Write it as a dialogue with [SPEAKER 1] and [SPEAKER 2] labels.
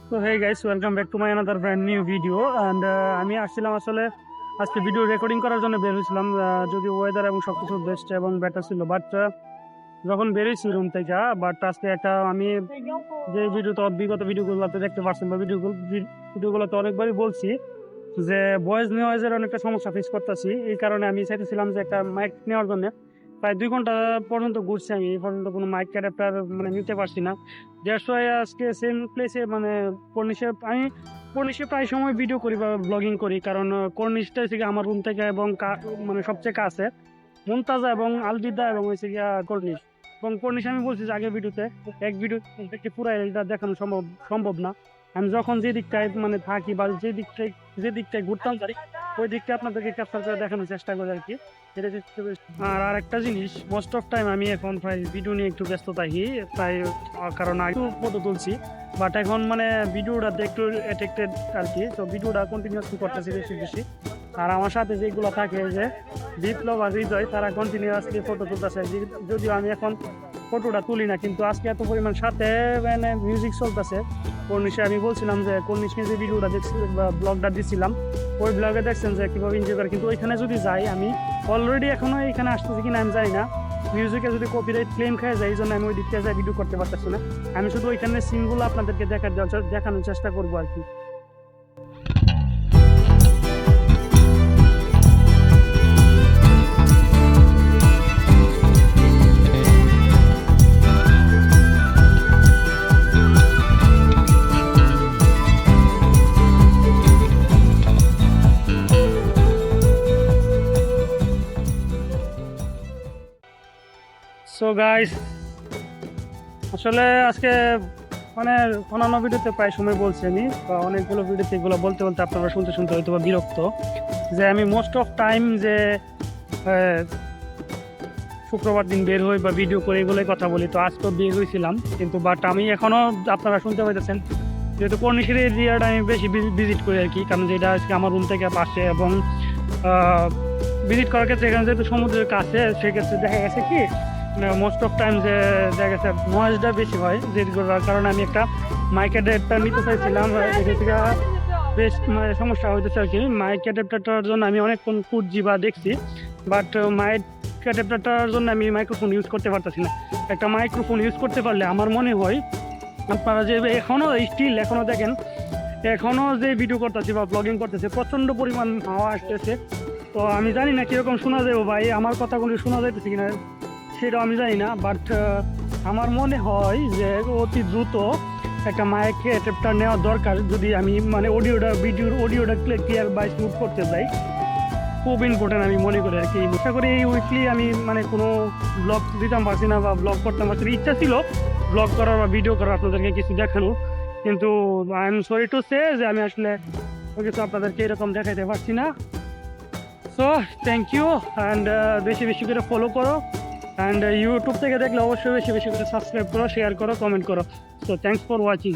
[SPEAKER 1] তো hey guys, welcome back to my another brand new video. And আমি আসছিলাম আসলে আজকে ভিডিও রেকর্ডিং করার জন্য বের হয়েছিলাম, যদি ওয়েদার এবং সব কিছু বেস্ট এবং বেটার ছিল। বাট যখন বেরিয়েছি রুম থেকে, বাট আজকে একটা আমি যে ভিডিও তো বিগত ভিডিওগুলোতে দেখতে পাচ্ছেন বা ভিডিওগুলোতে অনেকবারই বলছি যে ভয়েস নয়েজের অনেকটা সমস্যা ফেস করতেছি। এই কারণে আমি চাইতেছিলাম যে একটা মাইক নেওয়ার জন্য। প্রায় 2 ঘন্টা পর্যন্ত ঘুরছি, আমি এই পর্যন্ত কোনো মাইক ক্যারেক্টার মানে নিতে পারছি না। দ্যাটস ওয়াই আজকে সেম প্লেসে মানে আমি কর্নিশে প্রায় সময় ভিডিও করি বা ব্লগিং করি, কারণ কর্নিশটা হচ্ছে আমার রুম থেকে এবং মানে সবচেয়ে কাছে মুমতাজা এবং আলবিদা এবং হচ্ছে গিয়া কর্নিশ। এবং কর্নিশ আমি বলছি যে আগের ভিডিওতে এক ভিডিও পুরো এরিয়াটা দেখানো সম্ভব সম্ভব না। আমি যখন যে দিকটায় মানে থাকি বা যে দিকটায় ঘুরতাম পারি ওই দিকটা আপনাদেরকে ক্যাপচার করে দেখানোর চেষ্টা করি আর কি। আর একটা জিনিস, মোস্ট অফ টাইম আমি এখন প্রায় ভিডিও নিয়ে একটু ব্যস্ত থাকি, তাই কারণ একটু ফটো তুলছি। বাট এখন মানে ভিডিওটা একটু অ্যাট্রাক্টেড আর কি, তো ভিডিওটা কন্টিনিউসলি করতেছি বেশি বেশি। আর আমার সাথে যেগুলো থাকে যে বিপ্লব আর হৃদয়, তারা কন্টিনিউয়াসলি ফটো তুলতেছে। যদিও আমি এখন ফটোটা তুলি না, কিন্তু আজকে এত পরিমাণ সাথে মানে মিউজিক চলতেছে। কর্নিশে আমি বলছিলাম যে কর্নিশকে যে ভিডিওটা দেখছি বা ব্লগটা দিচ্ছিলাম, ওই ব্লগে দেখছেন যে কীভাবে এনজয় করে। কিন্তু ওইখানে যদি যাই, আমি অলরেডি এখনও এখানে আসতেছি কিনা আমি জানি না। মিউজিকে যদি কপিরাইট ক্লেম খেয়ে যায়, এই জন্য আমি ওই দিক থেকে ভিডিও করতে পারতেছি না। আমি শুধু ওইখানে সিনগুলো আপনাদেরকে দেখানোর চেষ্টা করবো আর কি। সো গাইস, আসলে আজকে মানে অন্যান্য ভিডিওতে প্রায় সময় বলছি আমি, বা অনেকগুলো ভিডিওতে এগুলো বলতে বলতে আপনারা শুনতে শুনতে হয়তো বা বিরক্ত, যে আমি মোস্ট অফ টাইম যে শুক্রবার দিন বের হই বা ভিডিও করে এগুলোই কথা বলি। তো আজ তো বের হয়েছিলাম, কিন্তু বাট আমি এখনও আপনারা শুনতে পাইতেছেন যেহেতু কর্নিশের এরিয়াটা আমি বেশি ভিজিট করি আর কি, কারণ যেটা আজকে আমার রুম থেকে পাশে এবং ভিজিট করার ক্ষেত্রে এখানে যেহেতু সমুদ্রের কাছে, সেক্ষেত্রে দেখা গেছে কি মোস্ট অফ টাইম যে দেখা গেছে নয়েজটা বেশি হয়, যেগুলোর কারণে আমি একটা মাইক অ্যাডাপ্টার নিতে চাইছিলাম। এটা বেশ মানে সমস্যা হইতেছে আর কি। মাইক অ্যাডাপ্টারটার জন্য আমি অনেকক্ষণ খুঁজছি বা দেখছি, বাট মাইক অ্যাডাপ্টারটার জন্য আমি মাইক্রোফোন ইউজ করতে পারতেছি না। একটা মাইক্রোফোন ইউজ করতে পারলে আমার মনে হয় আপনারা যে এখনও দেখেন, এখনও যে ভিডিও করতেছি বা ব্লগিং করতেছে, প্রচণ্ড পরিমাণ হাওয়া আসতেছে। তো আমি জানি না কীরকম শোনা যাবে ভাই, আমার কথাগুলো শোনা যাইতেছে কিনা সেটাও আমি জানি না। বাট আমার মনে হয় যে অতি দ্রুত একটা মাইক অ্যাডাপ্টার নেওয়া দরকার, যদি আমি মানে অডিওটা ক্লিয়ার বা স্মুথ করতে চাই। খুব ইম্পর্টেন্ট আমি মনে করি আর কি। আশা করি এই উইকলি আমি মানে কোনো ব্লগ দিতাম পারছি না বা ব্লগ করতাম পারছি না। ইচ্ছা ছিল ব্লগ করার বা ভিডিও করার, আপনাদেরকে কিছু দেখানো, কিন্তু I am sorry to say যে আমি আসলে কিছু আপনাদেরকে এরকম দেখাইতে পারছি না। সো থ্যাংক ইউ, অ্যান্ড বেশি বেশি করে ফলো করো, অ্যান্ড ইউটিউব থেকে দেখলে অবশ্যই বেশি বেশি করে সাবস্ক্রাইব করো, শেয়ার করো, কমেন্ট করো। So thanks for watching.